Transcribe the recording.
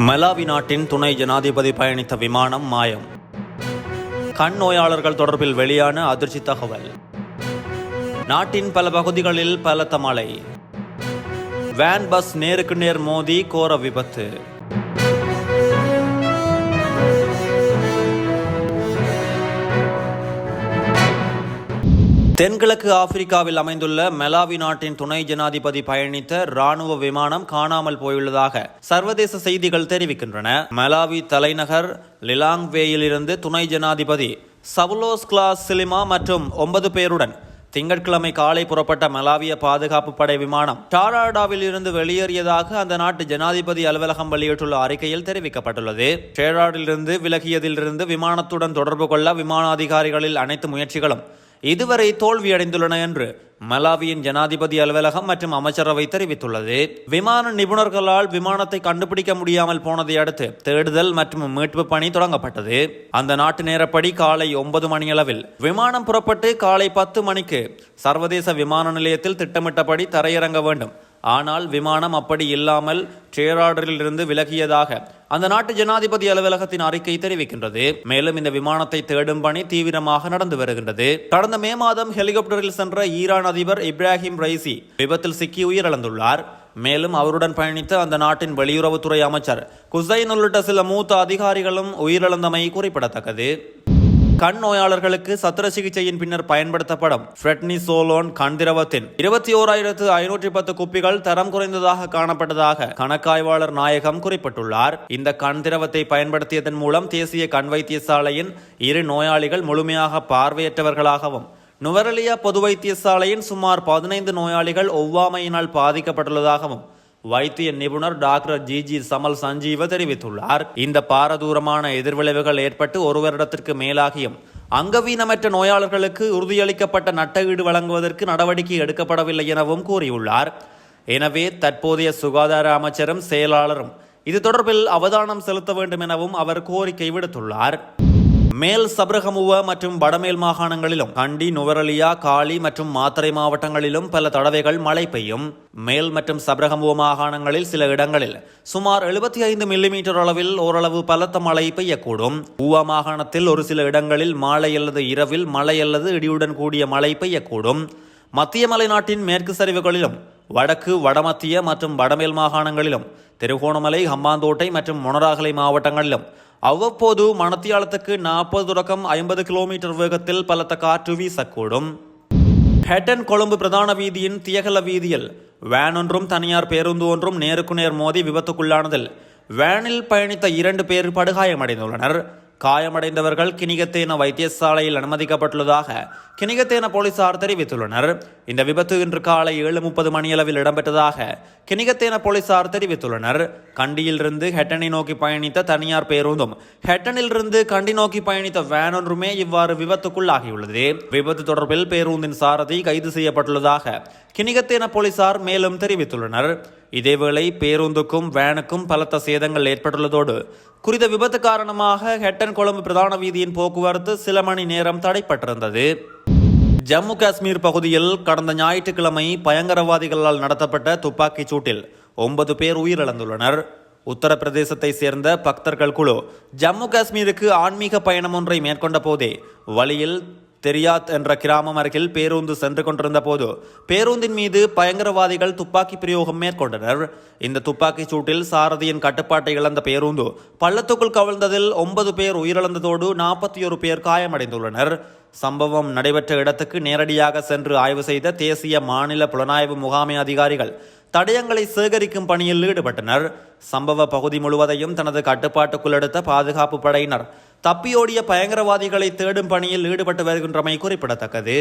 Malawi நாட்டின் துணை ஜனாதிபதி பயணித்த விமானம் மாயம். கண் நோயாளர்கள் தொடர்பில் வெளியான அதிர்ச்சி தகவல். நாட்டின் பல பகுதிகளில் பலத்த மழை. வேன் பஸ் நேருக்கு நேர் மோதி கோர விபத்து. தென்கிழக்கு ஆப்பிரிக்காவில் அமைந்துள்ள மலாவி நாட்டின் துணை ஜனாதிபதி பயணித்த ராணுவ விமானம் காணாமல் போயுள்ளதாக சர்வதேச செய்திகள் தெரிவிக்கின்றன. மலாவி தலைநகர் லிலாங்வேயில் இருந்து துணை ஜனாதிபதி சவுலோஸ் கிளாஸ் சிலிமா மற்றும் 9 பேருடன் திங்கட்கிழமை காலை புறப்பட்ட மலாவிய பாதுகாப்பு படை விமானம் டாராடாவில் இருந்து வெளியேறியதாக அந்த நாட்டு ஜனாதிபதி அலுவலகம் வெளியிட்டுள்ள அறிக்கையில் தெரிவிக்கப்பட்டுள்ளது. டாராடிலிருந்து விலகியதிலிருந்து விமானத்துடன் தொடர்பு கொள்ள விமான அதிகாரிகளில் அனைத்து முயற்சிகளும் இதுவரை தோல்வியடைந்துள்ளன என்று மலாவியின் ஜனாதிபதி அலுவலகம் மற்றும் அமைச்சரவை தெரிவித்துள்ளது. விமான நிபுணர்களால் விமானத்தை கண்டுபிடிக்க முடியாமல் போனதை அடுத்து தேடுதல் மற்றும் மீட்பு பணி தொடங்கப்பட்டது. அந்த நாட்டு நேரப்படி காலை 9 மணியளவில் விமானம் புறப்பட்டு காலை 10 மணிக்கு சர்வதேச விமான நிலையத்தில் திட்டமிட்டபடி தரையிறங்க வேண்டும். ஆனால் விமானம் அப்படி இல்லாமல் டாராடிலிருந்து விலகியதாக அந்த நாட்டு ஜனாதிபதி அலுவலகத்தின் அறிக்கை தெரிவிக்கின்றது. மேலும் இந்த விமானத்தை தேடும் பணி தீவிரமாக நடந்து வருகின்றது. கடந்த மே மாதம் ஹெலிகாப்டரில் சென்ற ஈரான் அதிபர் இப்ராஹிம் ரைசி விபத்தில் சிக்கி உயிரிழந்துள்ளார். மேலும் அவருடன் பயணித்த அந்த நாட்டின் வெளியுறவுத்துறை அமைச்சர் குசைன் உள்ளிட்ட சில மூத்த அதிகாரிகளும் உயிரிழந்தமை குறிப்பிடத்தக்கது. கண் நோயாளர்களுக்கு சத்திர சிகிச்சையின் பின்னர் பயன்படுத்தப்படும் பிரெட்னிசோலோன் கண் திரவத்தின் 21,510 குப்பிகள் தரம் குறைந்ததாக காணப்பட்டதாக கணக்காய்வாளர் நாயகம் குறிப்பிட்டுள்ளார். இந்த கண் திரவத்தை பயன்படுத்தியதன் மூலம் தேசிய கண் வைத்தியசாலையின் 2 நோயாளிகள் முழுமையாக பார்வையற்றவர்களாகவும் நுவரெலியா பொது வைத்தியசாலையின் சுமார் 15 நோயாளிகள் ஒவ்வாமையினால் பாதிக்கப்பட்டுள்ளதாகவும் வைத்திய நிபுணர் டாக்டர் ஜிஜி சமல் சஞ்சீவ தெரிவித்துள்ளார். இந்த பாரதூரமான எதிர்விளைவுகள் ஏற்பட்டு 1 வருடத்திற்கு மேலாகியும் அங்கவீனமற்ற நோயாளர்களுக்கு உறுதியளிக்கப்பட்ட நட்டஈடு வழங்குவதற்கு நடவடிக்கை எடுக்கப்படவில்லை எனவும் கூறியுள்ளார். எனவே தற்போதைய சுகாதார அமைச்சரும் செயலாளரும் இது தொடர்பில் அவதானம் செலுத்த வேண்டும் எனவும் அவர் கோரிக்கை விடுத்துள்ளார். மேல் சப்ரகமுவ மற்றும் வடமேல் மாகாணங்களிலும் கண்டி, நுவரெலியா, காலி மற்றும் மாத்தறை மாவட்டங்களிலும் பல தடவைகள் மழை பெய்யும். மேல் மற்றும் சப்ரகமுவ மாகாணங்களில் சில இடங்களில் சுமார் 75 மில்லிமீட்டர் அளவில் ஓரளவு பலத்த மழை பெய்யக்கூடும். ஊவா மாகாணத்தில் ஒரு சில இடங்களில் மாலை அல்லது இரவில் மழை அல்லது இடியுடன் கூடிய மழை பெய்யக்கூடும். மத்திய மலைநாட்டின் மேற்கு சரிவுகளிலும் வடக்கு, வடமத்திய மற்றும் வடமேல் மாகாணங்களிலும் திருகோணமலை, ஹம்பாந்தோட்டை மற்றும் மொனராகலை மாவட்டங்களிலும் அவ்வப்போது மணத்தியாலத்துக்கு 40 தொடக்கம் 50 கிலோமீட்டர் வேகத்தில் பலத்த காற்று வீசக்கூடும். ஹெட்டன் கொழும்பு பிரதான வீதியின் தியகல வீதியில் வேன் ஒன்றும் தனியார் பேருந்து ஒன்றும் நேருக்கு நேர் மோதி விபத்துக்குள்ளானதில் வேனில் பயணித்த 2 பேர் படுகாயமடைந்துள்ளனர். காயமடைந்தவர்கள் கினிகத்தேன வைத்தியசாலையில் அனுமதிக்கப்பட்டுள்ளதாக கினிகத்தேன போலீசார் தெரிவித்துள்ளனர். இந்த விபத்து இன்று காலை 7:30 மணியளவில் இடம்பெற்றதாக கினிகத்தேன போலீசார் தெரிவித்துள்ளனர். கண்டியிலிருந்து ஹெட்டனை நோக்கி பயணித்த தனியார் பேருந்தும் ஹெட்டனிலிருந்து கண்டி நோக்கி பயணித்த வேன் ஒன்றுமே இவ்வாறு விபத்துக்குள்ளாகியுள்ளது. விபத்து தொடர்பில் பேருந்தின் சாரதி கைது செய்யப்பட்டுள்ளதாக கினிகத்தேன போலீசார் மேலும் தெரிவித்துள்ளனர். இதேவேளை பேருந்துக்கும் வேனுக்கும் பலத்த சேதங்கள் ஏற்பட்டுள்ளதோடு குறித்த விபத்து காரணமாக ஹெட்டன் கொழும்பு பிரதான வீதியின் போக்குவரத்து சில மணி நேரம் தடைப்பட்டிருந்தது. ஜம்மு காஷ்மீர் பகுதியில் கடந்த ஞாயிற்றுக்கிழமை பயங்கரவாதிகளால் நடத்தப்பட்ட துப்பாக்கிச் சூட்டில் 9 பேர் உயிரிழந்துள்ளனர். உத்தரப்பிரதேசத்தை சேர்ந்த பக்தர்கள் குழு ஜம்மு காஷ்மீருக்கு ஆன்மீக பயணம் ஒன்றை மேற்கொண்ட போதே வழியில் தெரியாத் என்ற கிராமம் அருகில் பேருந்து சென்று கொண்டிருந்த போது பேருந்தின் மீது பயங்கரவாதிகள் துப்பாக்கி பிரயோகம் மேற்கொண்டனர். இந்த துப்பாக்கிச் சூட்டில் சாரதியின் கட்டுப்பாட்டை இழந்த பேருந்து பள்ளத்துக்குள் கவிழ்ந்ததில் 9 பேர் உயிரிழந்ததோடு 41 பேர் காயமடைந்துள்ளனர். சம்பவம் நடைபெற்ற இடத்துக்கு நேரடியாக சென்று ஆய்வு செய்த தேசிய மாநில புலனாய்வு முகாமை அதிகாரிகள் தடயங்களை சேகரிக்கும் பணியில் ஈடுபட்டனர். சம்பவ பகுதி முழுவதையும் தனது கட்டுப்பாட்டுக்குள் எடுத்த பாதுகாப்பு படையினர் தப்பியோடிய பயங்கரவாதிகளை தேடும் பணியில் ஈடுபட்டு வருகின்றமை குறிப்பிடத்தக்கது.